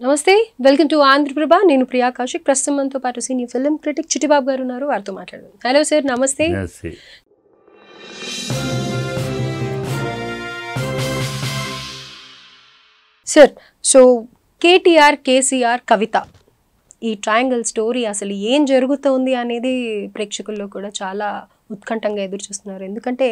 నమస్తే, welcome to Andhraprabha. నేను ప్రియా కౌశిక్. ప్రస్తుతం మనతో పాటు సీనియర్ ఫిల్మ్ క్రిటిక్ చిట్టిబాబు గారు ఉన్నారు. వారితో మాట్లాడదాం. హలో సార్, నమస్తే. సార్, సో కేటీఆర్, కేసీఆర్, కవిత ఈ ట్రయాంగిల్ స్టోరీ అసలు ఏం జరుగుతోంది అనేది ప్రేక్షకుల్లో కూడా చాలా ఉత్కంఠంగా ఎదురు చూస్తున్నారు. ఎందుకంటే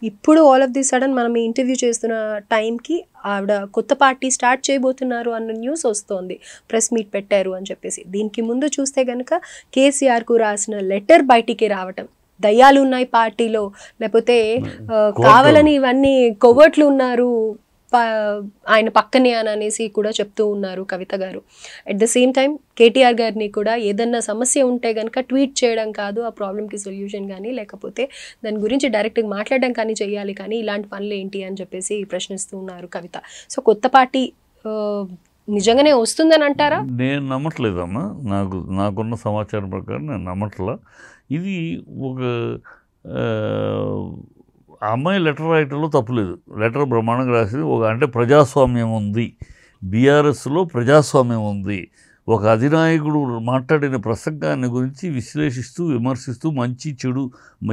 ఇప్పుడు ఆల్ ఆఫ్ ది సడన్ మనం ఈ ఇంటర్వ్యూ చేస్తున్న టైంకి ఆవిడ కొత్త పార్టీ స్టార్ట్ చేయబోతున్నారు అన్న న్యూస్ వస్తోంది. ప్రెస్ మీట్ పెట్టారు అని చెప్పేసి. దీనికి ముందు చూస్తే కనుక కేసీఆర్కు రాసిన లెటర్ బయటికి రావటం, దయ్యాలు ఉన్నాయి పార్టీలో, లేకపోతే కావాలని ఇవన్నీ కొవ్వట్లు ఉన్నారు ఆయన పక్కనే అని అనేసి కూడా చెప్తూ ఉన్నారు కవిత గారు. At the same time KTR గారిని కూడా ఏదన్నా సమస్య ఉంటే కనుక ట్వీట్ చేయడం కాదు, ఆ ప్రాబ్లంకి సొల్యూషన్ కానీ లేకపోతే దాని గురించి డైరెక్ట్గా మాట్లాడడం కానీ చేయాలి, కానీ ఇలాంటి పనులు ఏంటి అని చెప్పేసి ప్రశ్నిస్తూ ఉన్నారు కవిత. సో కొత్త పార్టీ నిజంగానే వస్తుందని అంటారా? నేను నమ్మట్లేదమ్మా. నాకున్న సమాచారం ప్రకారం నేను నమ్మట్లా. ఇది ఒక ఆ అమ్మాయి లెటర్ రాయటంలో తప్పులేదు. లెటర్ బ్రహ్మాండంగా రాసింది. అంటే ప్రజాస్వామ్యం ఉంది, బీఆర్ఎస్లో ప్రజాస్వామ్యం ఉంది. ఒక అధినాయకుడు మాట్లాడిన ప్రసంగాన్ని గురించి విశ్లేషిస్తూ, విమర్శిస్తూ, మంచి చెడు,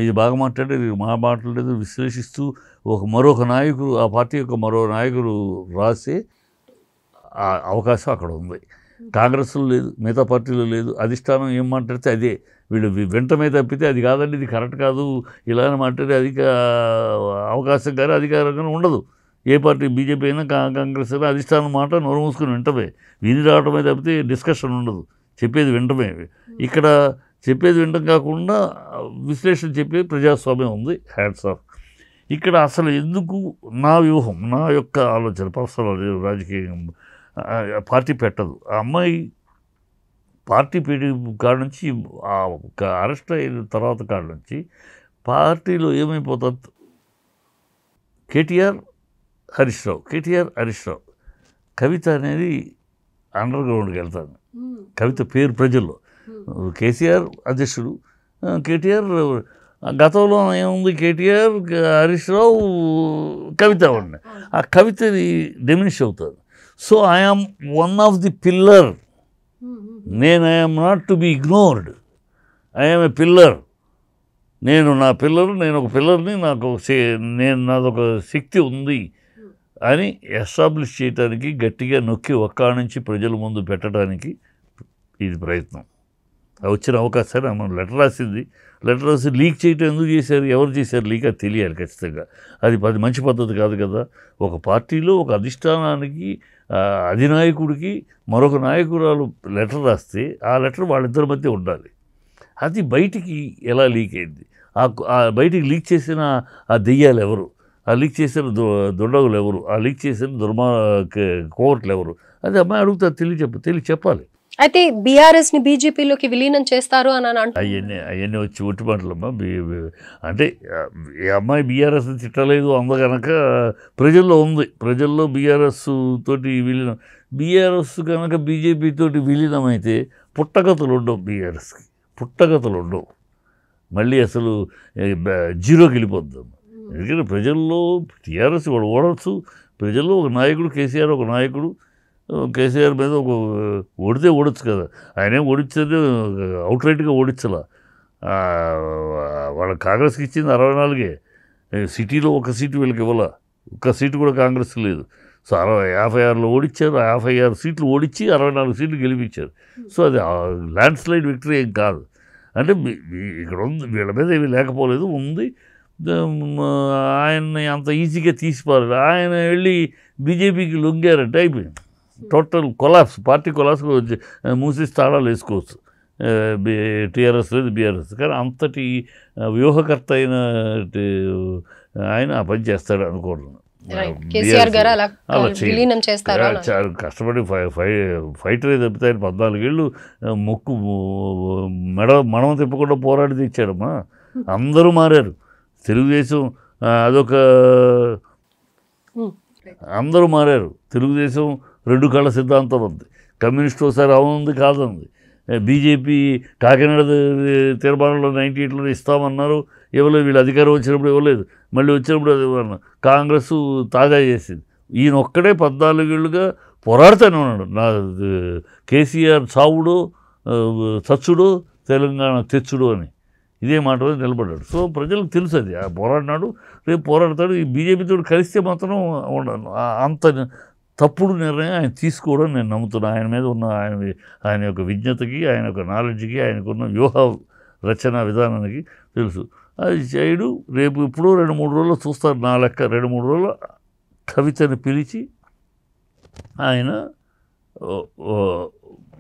ఇది బాగా మాట్లాడేది, మా మాట్లాడేది విశ్లేషిస్తూ మరొక నాయకుడు, ఆ పార్టీ యొక్క మరో నాయకుడు రాసే అవకాశం అక్కడ ఉంది. కాంగ్రెస్లో లేదు, మిగతా పార్టీలో లేదు. అధిష్టానం ఏం మాట్లాడితే అదే, వీళ్ళు వెంటనే తప్పితే అది కాదండి, ఇది కరెక్ట్ కాదు, ఇలానే మాట్లాడే అవకాశం కానీ అధికారంగా ఉండదు. ఏ పార్టీ, బీజేపీ అయినా కాంగ్రెస్ అయినా అధిష్టానం మాట నోరు మూసుకుని వెంటనే విని రావటమే తప్పితే డిస్కషన్ ఉండదు. చెప్పేది వెంటనే. ఇక్కడ చెప్పేది వెంటనే కాకుండా విశ్లేషణ చెప్పే ప్రజాస్వామ్యం ఉంది. Hats off. ఇక్కడ అసలు ఎందుకు నా వ్యూహం, నా యొక్క ఆలోచన పర్సనల్ రాజకీయం పార్టీ పెట్టదు. ఆ అమ్మాయి పార్టీ పెట్టి కాడ నుంచి అరెస్ట్ అయిన తర్వాత కాడ నుంచి పార్టీలో ఏమైపోతుంది, కేటీఆర్ హరీష్ రావు, కవిత అనేది అండర్ గ్రౌండ్కి వెళ్తాను. కవిత పేరు ప్రజల్లో, కేసీఆర్ అధ్యక్షుడు, కేటీఆర్ గతంలో ఏముంది, కేటీఆర్, హరీష్ రావు, కవిత ఉన్నాయి. ఆ కవితది డిమినిష్ అవుతుంది. So I am one of the pillar. I'm not to be ignored. I'm a pillar. నా పిల్లర్, నేను ఒక పిల్లర్ని, నాదొక శక్తి ఉంది అని ఎస్టాబ్లిష్ చేయడానికి, గట్టిగా నొక్కి ఒక్క నుంచి ప్రజల ముందు పెట్టడానికి ఇది ప్రయత్నం. వచ్చిన అవకాశాన్ని మనం లెటర్ రాసి లీక్ చేయటం ఎందుకు చేశారు, ఎవరు చేశారు లీక్, అది తెలియాలి ఖచ్చితంగా. అది మంచి పద్ధతి కాదు కదా. ఒక పార్టీలో ఒక అధిష్టానానికి, అధినాయకుడికి మరొక నాయకురాలు లెటర్ రాస్తే ఆ లెటర్ వాళ్ళిద్దరి మధ్య ఉండాలి. అది బయటికి ఎలా లీక్ అయింది, బయటికి లీక్ చేసిన ఆ దెయ్యాలు ఎవరు, ఆ లీక్ చేసిన దుండగులు ఎవరు, ఆ లీక్ చేసిన కోర్టులు ఎవరు, అది అమ్మాయి అడుగుతారు, చెప్పాలి. అయితే బీఆర్ఎస్ ని బీజేపీలోకి విలీనం చేస్తారు అని అవన్నీ వచ్చి ఒట్టి మాటలమ్మా. అంటే ఈ అమ్మాయి బీఆర్ఎస్ తిట్టలేదు కనుక ప్రజల్లో ఉంది. ప్రజల్లో బీఆర్ఎస్ తోటి విలీనం, బీఆర్ఎస్ కనుక బీజేపీ తోటి విలీనం అయితే పుట్టగతులు ఉండవు, బీఆర్ఎస్కి పుట్టగతులు ఉండవు. మళ్ళీ అసలు జీరోకి వెళ్ళిపోద్దాం. ఎందుకంటే ప్రజల్లో టీఆర్ఎస్ వాడు ఓడవచ్చు. ప్రజల్లో ఒక నాయకుడు, కేసీఆర్ ఒక నాయకుడు, కేసీఆర్ మీద ఓడిచ్చు కదా. ఆయనే ఓడించేది అవుట్రైట్గా ఓడించాల. వాళ్ళ కాంగ్రెస్కి ఇచ్చింది 64. సిటీలో ఒక సీటు వీళ్ళకి ఇవ్వాల, ఒక్క సీటు కూడా కాంగ్రెస్ లేదు. సో 56లో ఓడించారు, 56 సీట్లు ఓడించి 64 సీట్లు గెలిపించారు. సో అది ల్యాండ్ స్లైడ్ విక్టరీ ఏం కాదు. అంటే ఇక్కడ ఉంది, వీళ్ళ మీద ఏమీ లేకపోలేదు, ఉంది. ఆయన్ని అంత ఈజీగా తీసిపారు. ఆయన వెళ్ళి బీజేపీకి లొంగారంటే అయిపోయింది. టోటల్ కొలాప్స్, పార్టీ కొలాప్స్ మూసేసి తాళాలు వేసుకోవచ్చు. టీఆర్ఎస్ లేదు, బీఆర్ఎస్. కానీ అంతటి వ్యూహకర్త అయిన ఆయన ఆ పని చేస్తాడు అనుకోవడం. చాలా కష్టపడి ఫైటర్ తప్పితే ఆయన 14 ఏళ్ళు మొక్కు మడమ తిప్పకుండా పోరాడి తెచ్చాడమ్మా. అందరూ మారారు. తెలుగుదేశం అదొక, అందరూ మారారు. తెలుగుదేశం 2 కళ్ళ సిద్ధాంతం ఉంది. కమ్యూనిస్ట్ ఒకసారి అవునుంది కాదంది. బీజేపీ కాకినాడ తీర్మానంలో 98లో ఇస్తామన్నారు, ఇవ్వలేదు. వీళ్ళు అధికారం వచ్చినప్పుడు ఇవ్వలేదు, మళ్ళీ వచ్చినప్పుడు అది ఇవ్వన్నారు. కాంగ్రెస్ తాజా చేసింది. ఈయన ఒక్కడే 14 ఏళ్ళుగా పోరాడుతూనే ఉన్నాడు. కేసీఆర్ చావుడు చచ్చుడు తెలంగాణ తెచ్చుడు అని ఇదే మాట మీద నిలబడ్డాడు. సో ప్రజలకు తెలుసు అది పోరాడినాడు, రేపు పోరాడతాడు. ఈ బీజేపీతో కలిస్తే మాత్రం ఉండను. అంత తప్పుడు నిర్ణయం ఆయన తీసుకోవడం నేను నమ్ముతున్నాను. ఆయన మీద ఉన్న ఆయన యొక్క విజ్ఞతకి, ఆయన యొక్క నాలెడ్జ్కి, ఆయనకున్న వ్యూహ రచన విధానానికి తెలుసు. అది చేయడు. రేపు ఇప్పుడు 2-3 రోజులు చూస్తారు. నా లెక్క 2-3 రోజులు కవితని పిలిచి ఆయన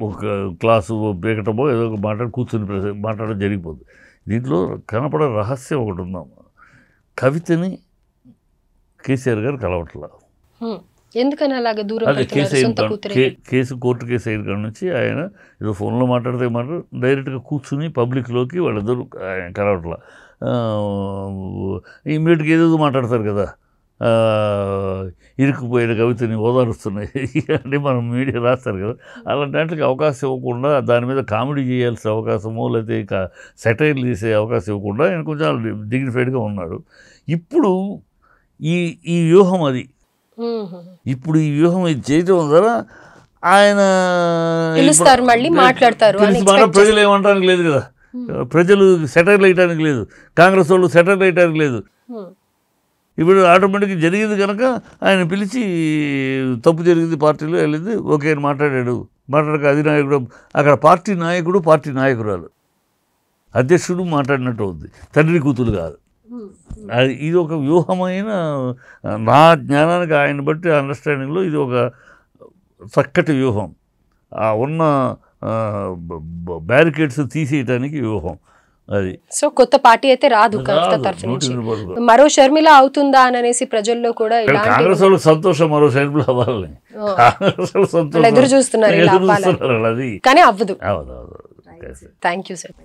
ఒక క్లాసు బేకటమో ఏదో ఒక మాట్లాడడం జరిగిపోతుంది. దీంట్లో కనపడే రహస్యం ఒకటి ఉందాం. కవితని కేసీఆర్ గారు కలవట్లా. ఎందుకని అలాగే దూరం కేసు కోర్టు కేసు అయిన కాడ నుంచి ఆయన ఏదో ఫోన్లో మాట్లాడితే డైరెక్ట్గా కూర్చుని పబ్లిక్లోకి వాళ్ళిద్దరు ఆయన కలవట్లా. ఇమ్మీడియట్గా ఏదేదో మాట్లాడతారు కదా, ఇరుక్కుపోయిన కవితని ఓదారుస్తున్నాయి అంటే మనం మీడియా రాస్తారు కదా, అలాంటి వాటికి అవకాశం ఇవ్వకుండా, దాని మీద కామెడీ చేయాల్సిన అవకాశమో లేకపోతే సెటైర్లు చేసే అవకాశం ఇవ్వకుండా ఆయన కొంచెం డిగ్నిఫైడ్గా ఉన్నాడు. ఇప్పుడు ఈ వ్యూహం అది ఇప్పుడు ఈ వ్యూహం ఇది చేయడం ద్వారా ఆయన ప్రజలు ఏమంటానికి లేదు కదా, ప్రజలు సెటైర్లు వేయటానికి లేదు, కాంగ్రెస్ వాళ్ళు సెటైర్లు వేయటానికి లేదు. ఇప్పుడు ఆటోమేటిక్గా జరిగింది కనుక ఆయన పిలిచి తప్పు జరిగింది, పార్టీలో వెళ్ళింది, ఓకే అని మాట్లాడాక అధినాయకుడు అక్కడ పార్టీ నాయకుడు, పార్టీ నాయకురాలు, అధ్యక్షుడు మాట్లాడినట్టు అవుద్ది, తండ్రి కూతురు కాదు. ఇది ఒక వ్యూహమైన, నా జ్ఞానానికి ఆయన బట్టి అండర్స్టాండింగ్లో ఇది ఒక చక్కటి వ్యూహం. ఉన్న బ్యారికేడ్స్ తీసేయటానికి వ్యూహం అది. సో కొత్త పార్టీ అయితే రాదు తరఫు నుంచి. మరో షర్మిల అవుతుందా అనేసి ప్రజల్లో కూడా కాంగ్రెస్ వాళ్ళకి సంతోషం, మరో షర్మిల అవ్వాలని కాంగ్రెస్ వాళ్ళు సంతోషం ఎదురు చూస్తున్నారు, అది కానీ అవ్వదు. Thank you sir.